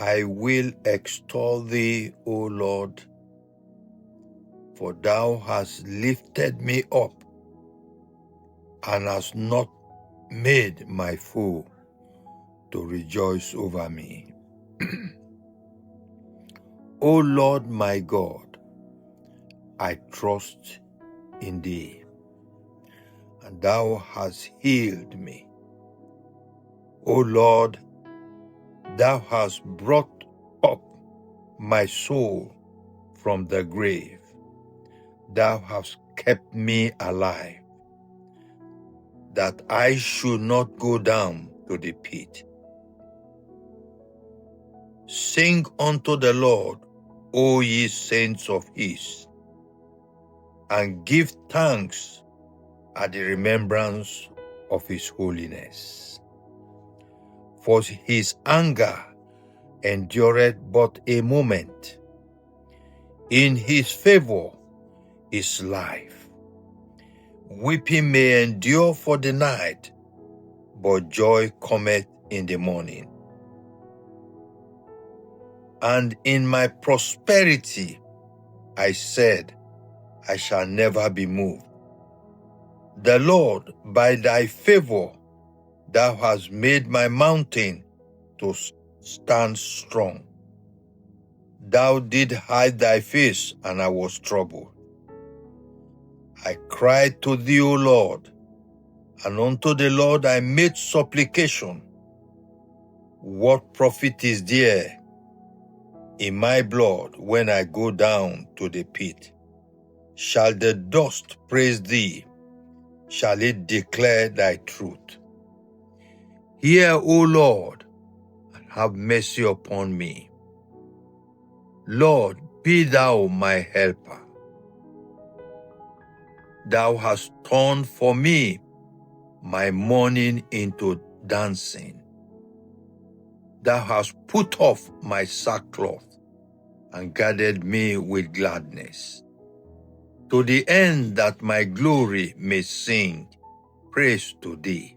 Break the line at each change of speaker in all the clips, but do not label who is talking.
I will extol thee, O Lord, for thou hast lifted me up and hast not made my foe to rejoice over me. O Lord my God, I trust in thee, and thou hast healed me. O Lord, thou hast brought up my soul from the grave. Thou hast kept me alive, that I should not go down to the pit. Sing unto the Lord, O ye saints of his, and give thanks at the remembrance of his holiness. For his anger endureth but a moment. In his favor is life. Weeping may endure for the night, but joy cometh in the morning. And in my prosperity I said, I shall never be moved. The Lord, by thy favor, thou hast made my mountain to stand strong. Thou did hide thy face, and I was troubled. I cried to thee, O Lord, and unto the Lord I made supplication. What profit is there in my blood when I go down to the pit? Shall the dust praise thee? Shall it declare thy truth? Hear, O Lord, and have mercy upon me. Lord, be thou my helper. Thou hast turned for me my mourning into dancing. Thou hast put off my sackcloth and gathered me with gladness, to the end that my glory may sing praise to thee,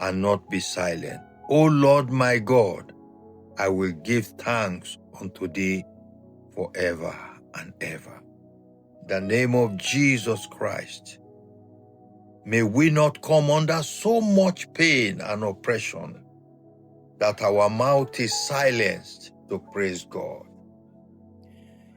and not be silent. O Lord my God, I will give thanks unto thee forever and ever. In the name of Jesus Christ, may we not come under so much pain and oppression that our mouth is silenced to praise God.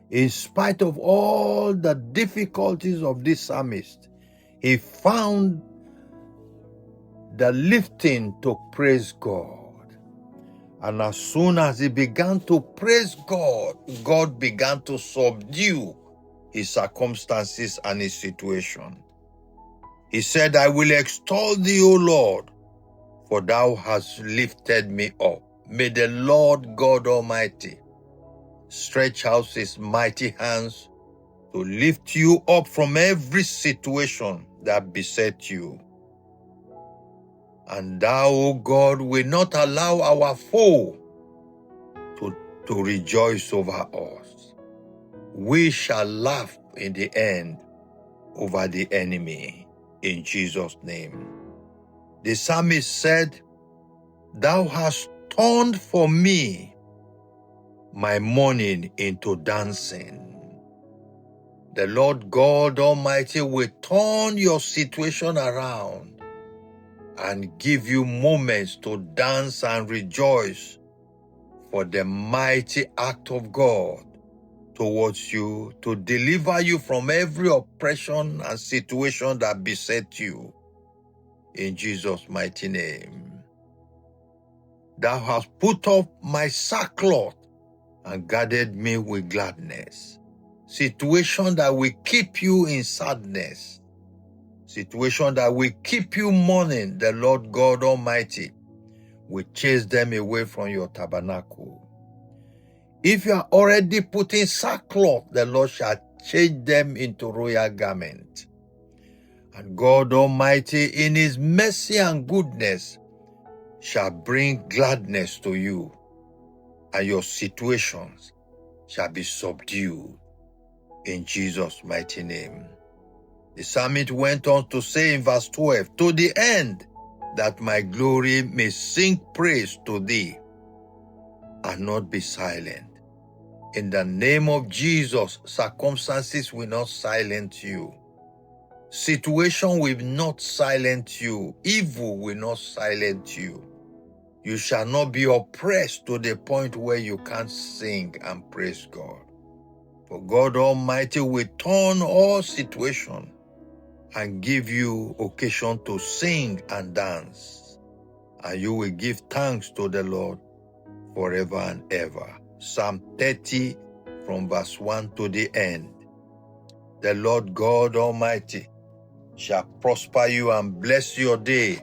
In spite of all the difficulties of this psalmist, he found the lifting to praise God. And as soon as he began to praise God, God began to subdue his circumstances and his situation. He said, I will extol thee, O Lord, for thou hast lifted me up. May the Lord God Almighty stretch out his mighty hands to lift you up from every situation that beset you. And thou, O God, will not allow our foe to rejoice over us. We shall laugh in the end over the enemy, in Jesus' name. The psalmist said, Thou hast turned for me my mourning into dancing. The Lord God Almighty will turn your situation around and give you moments to dance and rejoice for the mighty act of God towards you to deliver you from every oppression and situation that beset you. In Jesus' mighty name. Thou hast put off my sackcloth and gathered me with gladness. Situation that will keep you in sadness. Situation that will keep you mourning, the Lord God Almighty will chase them away from your tabernacle. If you are already putting sackcloth, the Lord shall change them into royal garment. And God Almighty, in his mercy and goodness, shall bring gladness to you, and your situations shall be subdued in Jesus' mighty name. The psalmist went on to say in verse 12, to the end that my glory may sing praise to thee, and not be silent. In the name of Jesus, circumstances will not silence you. Situation will not silence you. Evil will not silence you. You shall not be oppressed to the point where you can't sing and praise God. For God Almighty will turn all situation and give you occasion to sing and dance. And you will give thanks to the Lord forever and ever. Psalm 30 from verse 1 to the end. The Lord God Almighty shall prosper you and bless your day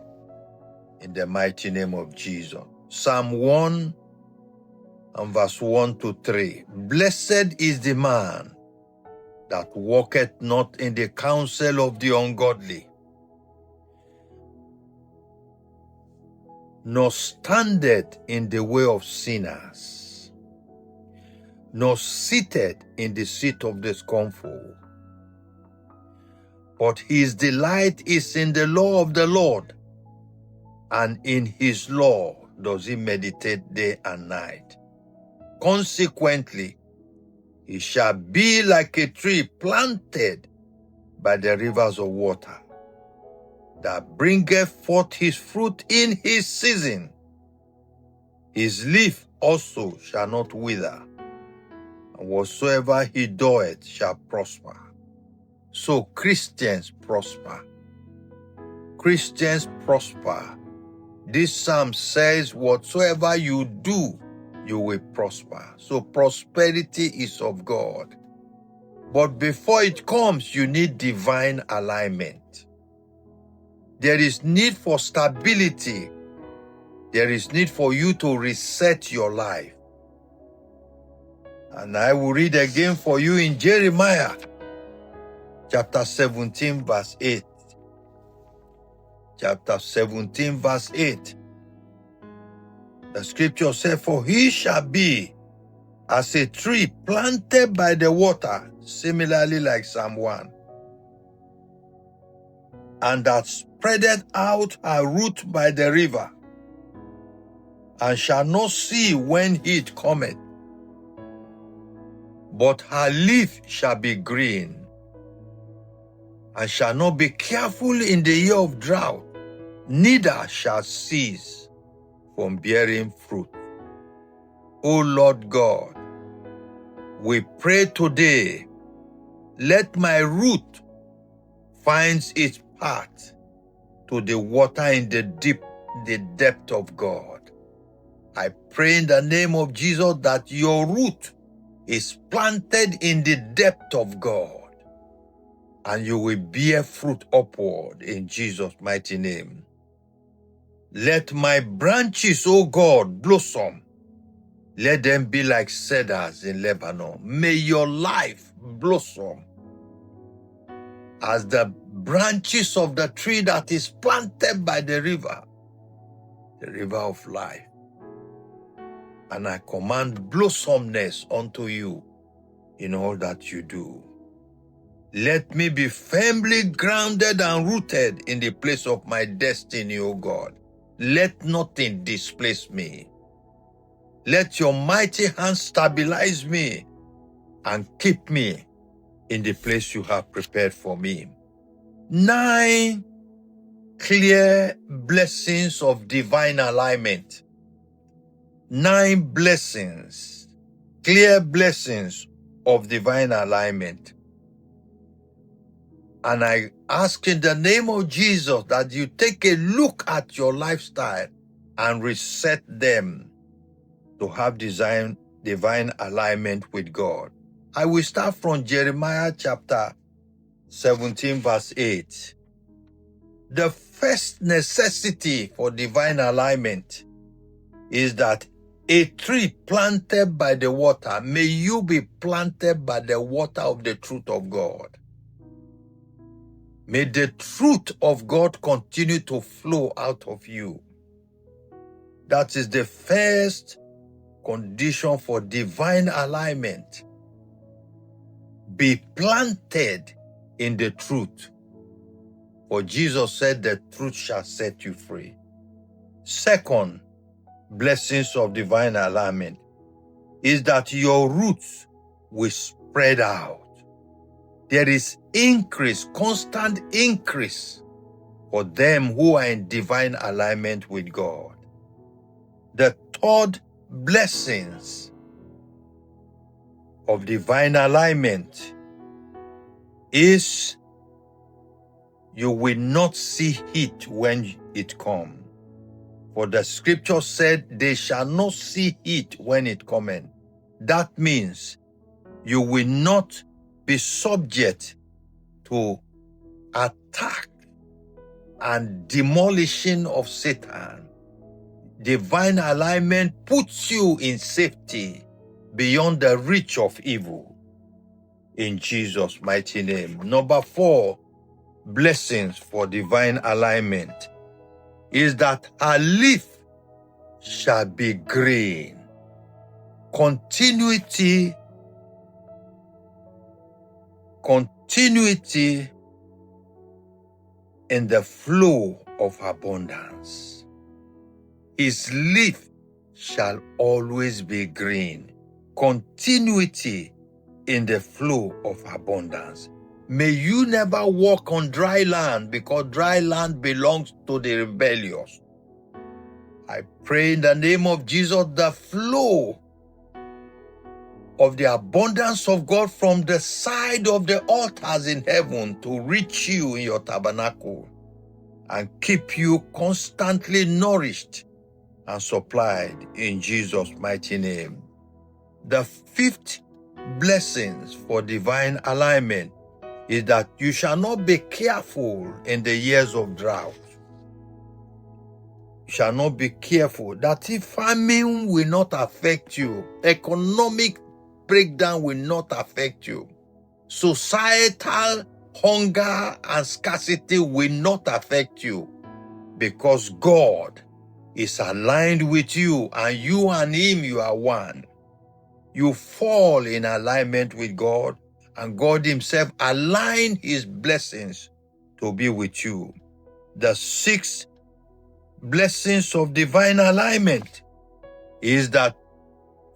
in the mighty name of Jesus. Psalm 1 and verse 1 to 3. Blessed is the man that walketh not in the counsel of the ungodly, nor standeth in the way of sinners, nor sitteth in the seat of the scornful. But his delight is in the law of the Lord, and in his law does he meditate day and night. Consequently, he shall be like a tree planted by the rivers of water, that bringeth forth his fruit in his season. His leaf also shall not wither, and whatsoever he doeth shall prosper. So Christians prosper. Christians prosper. This psalm says, whatsoever you do, you will prosper. So prosperity is of God. But before it comes, you need divine alignment. There is need for stability. There is need for you to reset your life. And I will read again for you in Jeremiah chapter 17 verse 8. Chapter 17 verse 8. The scripture says, for he shall be as a tree planted by the water, similarly like Psalm 1, and that spreadeth out her root by the river, and shall not see when heat cometh, but her leaf shall be green, and shall not be careful in the year of drought, neither shall cease from bearing fruit. O Lord God, we pray today, let my root find its path to the water in the depth of God. I pray in the name of Jesus that your root is planted in the depth of God, and you will bear fruit upward in Jesus' mighty name. Let my branches, O God, blossom. Let them be like cedars in Lebanon. May your life blossom as the branches of the tree that is planted by the river of life. And I command blossomness unto you in all that you do. Let me be firmly grounded and rooted in the place of my destiny, O God. Let nothing displace me. Let your mighty hand stabilize me and keep me in the place you have prepared for me. 9 clear blessings of divine alignment. 9 blessings, clear blessings of divine alignment. And I ask in the name of Jesus that you take a look at your lifestyle and reset them to have divine alignment with God. I will start from Jeremiah chapter 17 verse 8. The first necessity for divine alignment is that a tree planted by the water, may you be planted by the water of the truth of God. May the truth of God continue to flow out of you. That is the first condition for divine alignment. Be planted in the truth. For Jesus said the truth shall set you free. Second, blessings of divine alignment. is that your roots will spread out. There is increase, constant increase for them who are in divine alignment with God. The third blessings of divine alignment is you will not see heat when it comes. For the scripture said, they shall not see heat when it cometh. That means you will not be subject to attack and demolition of Satan. Divine alignment puts you in safety beyond the reach of evil. In Jesus' mighty name. Number 4, blessings for divine alignment is that her leaf shall be green. Continuity in the flow of abundance. His leaf shall always be green. Continuity in the flow of abundance. May you never walk on dry land, because dry land belongs to the rebellious. I pray in the name of Jesus, the flow of the abundance of God from the side of the altars in heaven to reach you in your tabernacle and keep you constantly nourished and supplied in Jesus' mighty name. The 5th blessings for divine alignment is that you shall not be careful in the years of drought. You shall not be careful that if famine will not affect you, economic breakdown will not affect you, societal hunger and scarcity will not affect you, because God is aligned with you, and you and him, you are one. You fall in alignment with God, and God himself align his blessings to be with you. The 6th blessings of divine alignment is that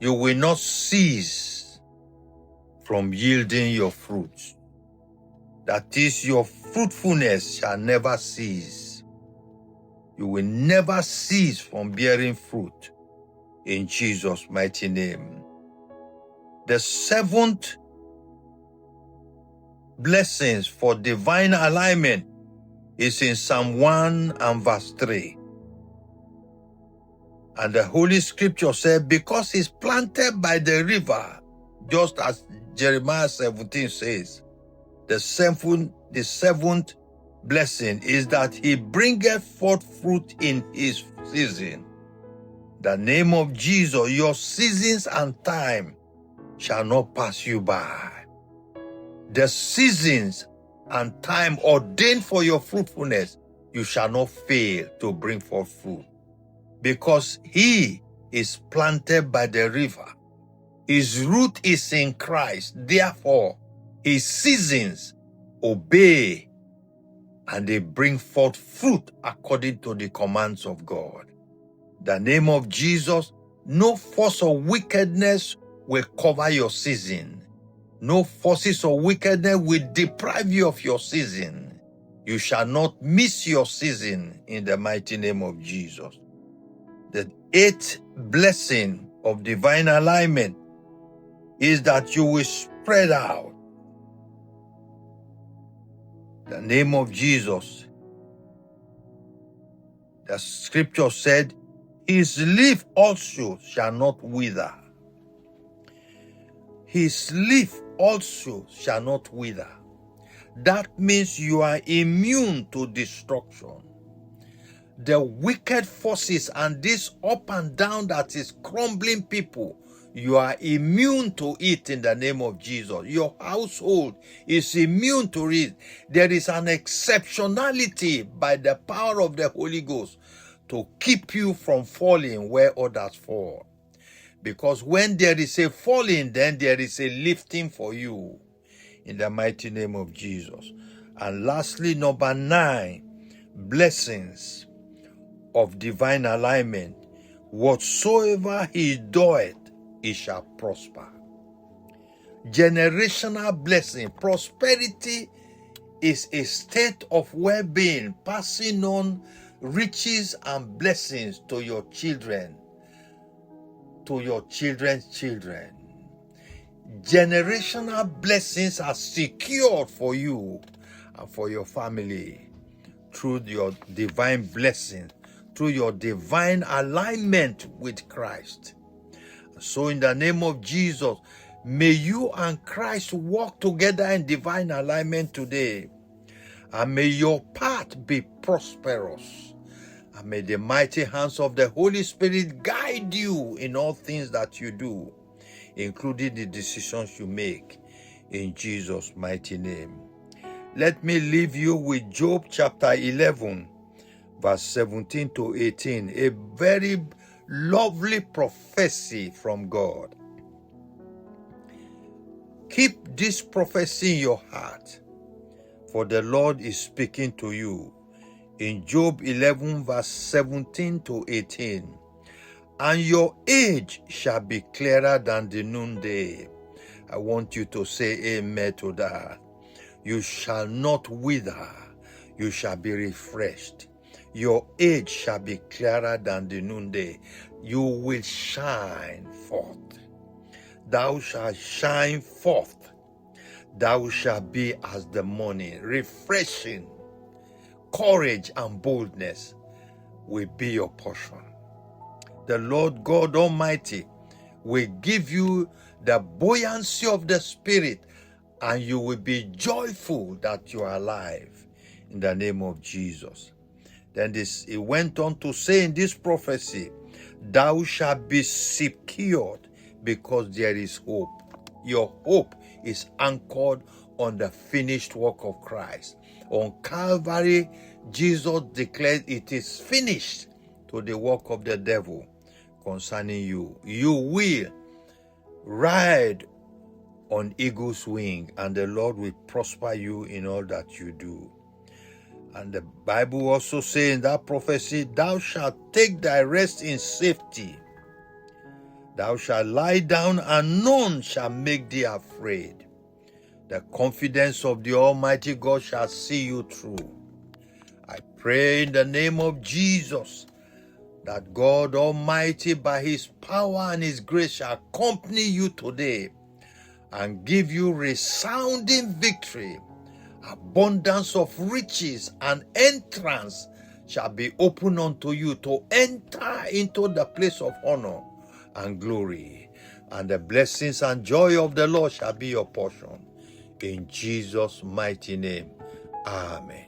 you will not cease from yielding your fruits. That is, your fruitfulness shall never cease. You will never cease from bearing fruit in Jesus' mighty name. The 7th blessings for divine alignment is in Psalm 1 and verse 3. And the Holy Scripture said, because he's planted by the river, just as Jeremiah 17 says, the seventh blessing is that he bringeth forth fruit in his season. The name of Jesus, your seasons and time shall not pass you by. The seasons and time ordained for your fruitfulness, you shall not fail to bring forth fruit. Because he is planted by the river. His root is in Christ. Therefore, his seasons obey and they bring forth fruit according to the commands of God. The name of Jesus, no force of wickedness will cover your season. No forces of wickedness will deprive you of your season. You shall not miss your season in the mighty name of Jesus. The 8th blessing of divine alignment is that you will spread out. The name of Jesus. The scripture said, his leaf also shall not wither. His leaf also shall not wither. That means you are immune to destruction. The wicked forces and this up and down that is crumbling people, you are immune to it in the name of Jesus. Your household is immune to it. There is an exceptionality by the power of the Holy Ghost to keep you from falling where others fall. Because when there is a falling, then there is a lifting for you in the mighty name of Jesus. And lastly, number 9, blessings of divine alignment. Whatsoever he doeth it shall prosper. Generational blessing. Prosperity is a state of well-being, passing on riches and blessings to your children, to your children's children. Generational blessings are secured for you and for your family through your divine blessing, through your divine alignment with Christ. So in the name of Jesus, may you and Christ walk together in divine alignment today. And may your path be prosperous. And may the mighty hands of the Holy Spirit guide you in all things that you do, including the decisions you make, in Jesus' mighty name. Let me leave you with Job chapter 11, verse 17 to 18, a very lovely prophecy from God. Keep this prophecy in your heart, for the Lord is speaking to you. In Job 11, verse 17 to 18, and your age shall be clearer than the noonday. I want you to say amen to that. You shall not wither, you shall be refreshed. Your age shall be clearer than the noonday. You will shine forth. Thou shalt shine forth. Thou shalt be as the morning. Refreshing, courage and boldness will be your portion. The Lord God Almighty will give you the buoyancy of the Spirit, and you will be joyful that you are alive in the name of Jesus. Then he went on to say in this prophecy, thou shalt be secured because there is hope. Your hope is anchored on the finished work of Christ. On Calvary, Jesus declared it is finished to the work of the devil concerning you. You will ride on eagle's wing, and the Lord will prosper you in all that you do. And the Bible also says in that prophecy, thou shalt take thy rest in safety. Thou shalt lie down, and none shall make thee afraid. The confidence of the Almighty God shall see you through. I pray in the name of Jesus that God Almighty, by his power and his grace, shall accompany you today and give you resounding victory. Abundance of riches and entrance shall be opened unto you to enter into the place of honor and glory. And the blessings and joy of the Lord shall be your portion. In Jesus' mighty name, amen.